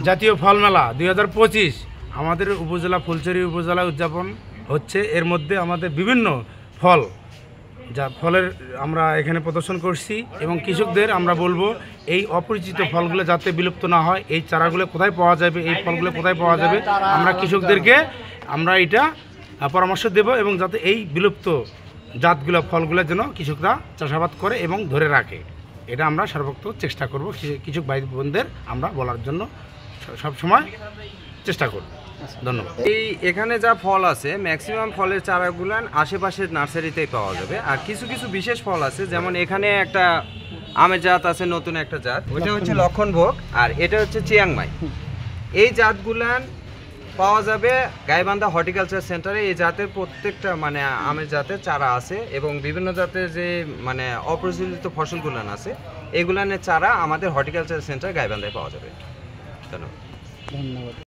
জাতীয় ফল মেলা 2025 আমাদের উপজেলা ফুলছড়ি উপজেলা উদযাপন হচ্ছে। এর মধ্যে আমাদের বিভিন্ন ফল ফলের আমরা এখানে প্রদর্শন করছি এবং কৃষকদের আমরা বলবো এই অপরিচিত ফলগুলো যাতে বিলুপ্ত না হয়, এই চারাগুলো কোথায় পাওয়া যাবে, এই ফলগুলো কোথায় পাওয়া যাবে, আমরা কৃষকদেরকে আমরা এটা পরামর্শ দেব এবং যাতে এই বিলুপ্ত জাতগুলো ফলগুলো যেন কৃষকরা চাষাবাদ করে এবং ধরে রাখে, এটা আমরা সর্বোচ্চ চেষ্টা করব। কৃষক ভাই বোনদের আমরা বলার জন্য সবসময় চেষ্টা করব। ধন্যবাদ। এখানে যা ফল আছে ম্যাক্সিমাম ফলের চারাগুলান আশেপাশের নার্সারিতেই পাওয়া যাবে। আর কিছু কিছু বিশেষ ফল আছে, যেমন এখানে একটা আমের জাত আছে, নতুন একটা জাত, ওইটা হচ্ছে লক্ষণভোগ, আর এটা হচ্ছে চিয়াংমাই। এই জাতগুলান পাওয়া যাবে গাইবান্ধা হর্টিকালচার সেন্টারে। এই জাতের প্রত্যেকটা মানে আমের জাতের চারা আছে এবং বিভিন্ন জাতের যে মানে অপ্রচলিত ফসলগুলান আছে এগুলানের চারা আমাদের হর্টিকালচার সেন্টার গাইবান্ধায় পাওয়া যাবে। ধন্যবাদ।